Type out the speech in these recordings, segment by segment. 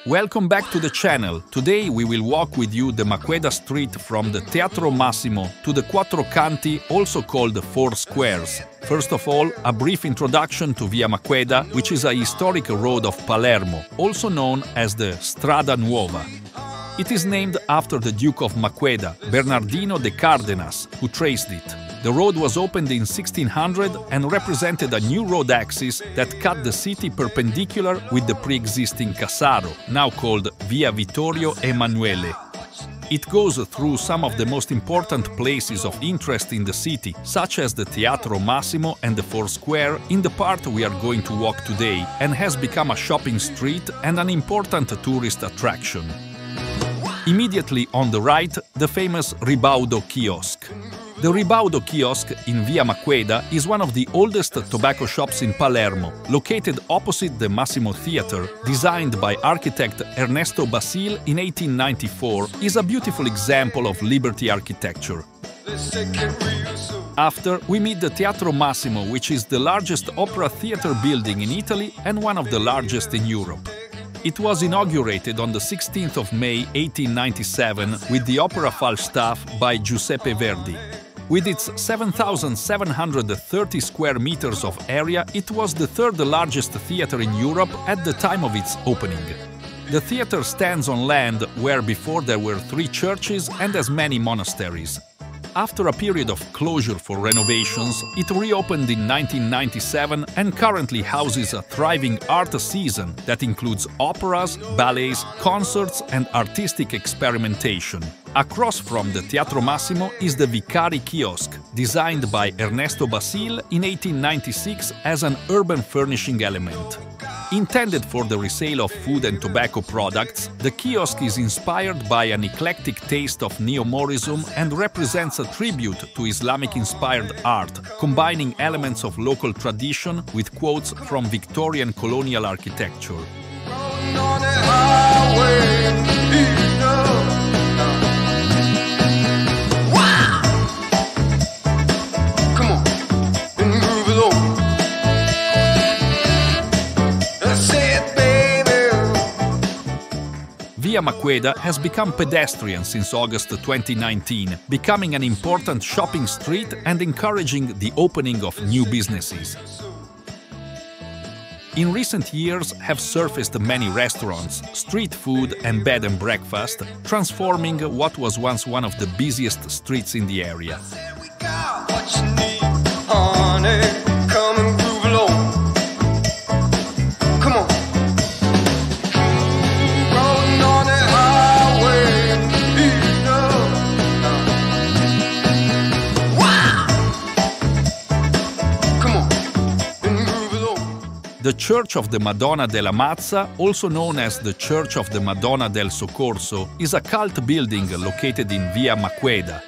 Welcome back to the channel. Today we will walk with you the Maqueda street from the Teatro Massimo to the Quattro Canti, also called the Four Squares. First of all, a brief introduction to Via Maqueda, which is a historic road of Palermo, also known as the Strada Nuova. It is named after the Duke of Maqueda, Bernardino de Cárdenas, who traced it. The road was opened in 1600 and represented a new road axis that cut the city perpendicular with the pre-existing Cassaro, now called Via Vittorio Emanuele. It goes through some of the most important places of interest in the city, such as the Teatro Massimo and the Four Square, in the part we are going to walk today, and has become a shopping street and an important tourist attraction. Immediately on the right, the famous 𝗟𝗶𝗆𝗀𝗀 kiosk. The 𝗟𝗶𝗆𝗀𝗀 kiosk in Via Maqueda is one of the oldest tobacco shops in Palermo, located opposite the Massimo Theatre, designed by architect 𝗟𝗶𝗶𝗀𝗀𝗀 in 1894, is a beautiful example of Liberty architecture. After, we meet the Teatro Massimo, which is the largest opera theatre building in Italy and one of the largest in Europe. It was inaugurated on the 16th of May 1897 with the opera Falstaff by 𝗍𝗶𝗆𝗍𝗀 Verdi. With its 7,730 square meters of area, it was the third largest theatre in Europe at the time of its opening. The theatre stands on land where before there were 3 churches and as many monasteries. After a period of closure for renovations, it reopened in 1997 and currently houses a thriving art season that includes operas, ballets, concerts and artistic experimentation. Across from the Teatro Massimo is the Vicari kiosk, designed by 𝗟𝗏𝗍𝗀𝗀𝗀 in 1896 as an urban furnishing element. Intended for the resale of food and tobacco products, the kiosk is inspired by an eclectic taste of neo-Morism and represents a tribute to Islamic-inspired art, combining elements of local tradition with quotes from Victorian colonial architecture. Via Maqueda has become pedestrian since August 2019, becoming an important shopping street and encouraging the opening of new businesses. In recent years have surfaced many restaurants, street food and bed and breakfast, transforming what was once one of the busiest streets in the area. The Church of the Madonna della Mazza, also known as the Church of the Madonna del Soccorso, is a cult building located in Via Maqueda.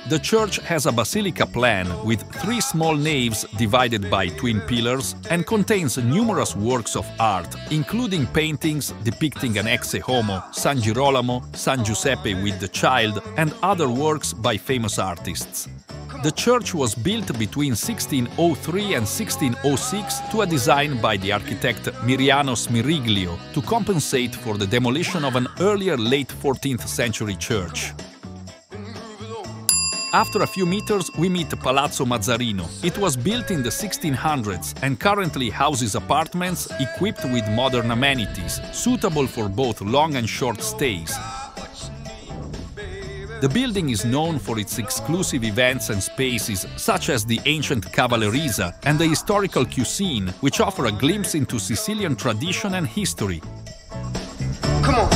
The church has a basilica plan with 3 small naves divided by twin pillars and contains numerous works of art, including paintings depicting an ex homo, San Girolamo, San Giuseppe with the Child, and other works by famous artists. The church was built between 1603 and 1606 to a design by the architect Miriano Smiriglio to compensate for the demolition of an earlier late 14th century church. After a few meters, we meet Palazzo Mazzarino. It was built in the 1600s and currently houses apartments equipped with modern amenities, suitable for both long and short stays. The building is known for its exclusive events and spaces, such as the ancient cavallerizza and the historical cuisine, which offer a glimpse into Sicilian tradition and history. Come on.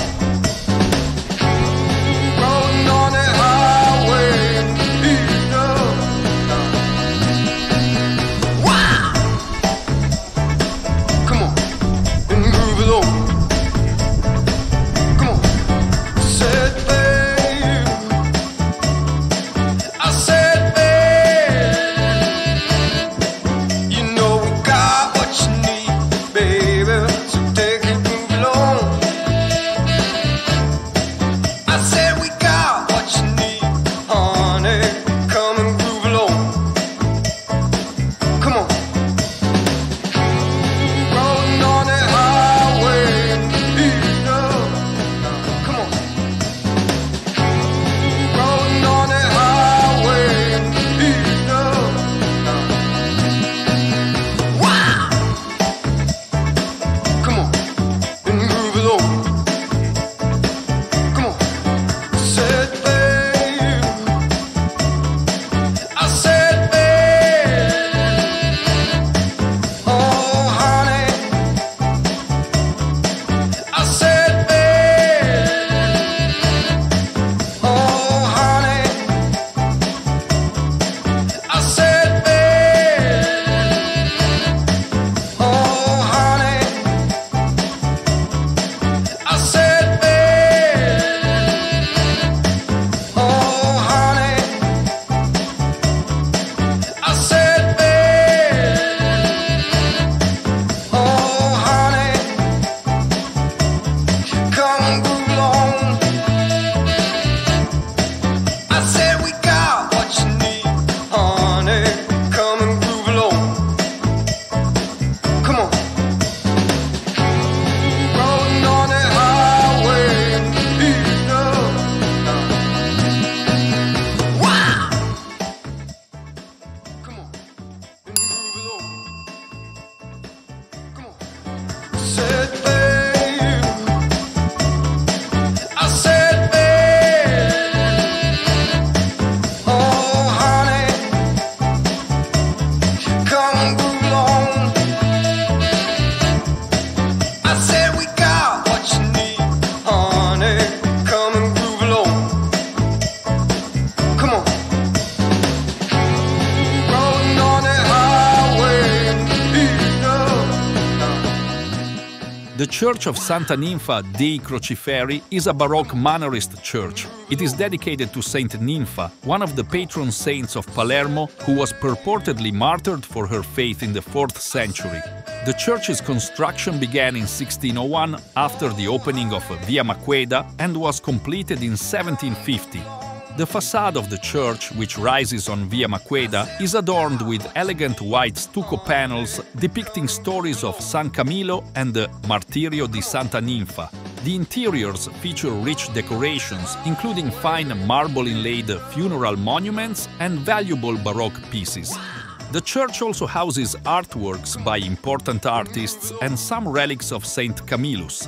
Church of Santa Ninfa dei Crociferi is a Baroque Mannerist church. It is dedicated to Saint Ninfa, one of the patron saints of Palermo, who was purportedly martyred for her faith in the 4th century. The church's construction began in 1601 after the opening of 𝗍𝗶𝗸𝗀𝗀 and was completed in 1750. The facade of the church, which rises on 𝗍𝗶𝗀𝗀𝗀, is adorned with elegant white stucco panels depicting stories of San Camillo and the Martirio di Santa Ninfa. The interiors feature rich decorations, including fine marble-inlaid funeral monuments and valuable Baroque pieces. The church also houses artworks by important artists and some relics of Saint Camillus.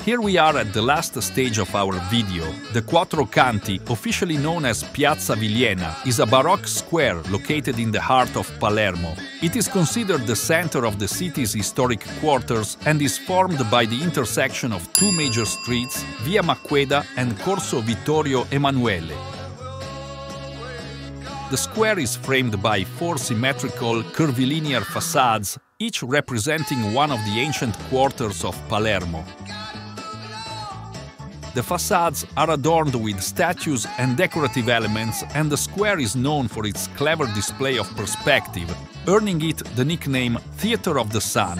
Here we are at the last stage of our video. The Quattro Canti, officially known as Piazza Vilena, is a Baroque square located in the heart of Palermo. It is considered the center of the city's historic quarters and is formed by the intersection of two major streets, Via Maqueda and Corso Vittorio Emanuele. The square is framed by four symmetrical, curvilinear facades, each representing one of the ancient quarters of Palermo. The facades are adorned with statues and decorative elements, and the square is known for its clever display of perspective, earning it the nickname Theater of the Sun.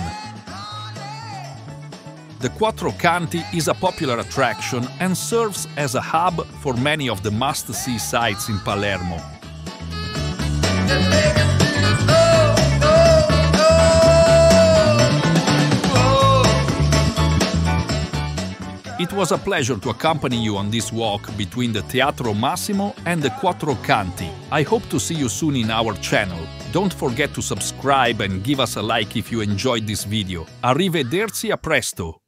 The Quattro Canti is a popular attraction and serves as a hub for many of the must-see sites in Palermo. It was a pleasure to accompany you on this walk between the Teatro Massimo and the Quattro Canti. I hope to see you soon in our channel. Don't forget to subscribe and give us a like if you enjoyed this video. 𝗟𝗶𝗸𝗀𝗀𝗀𝗀, a presto!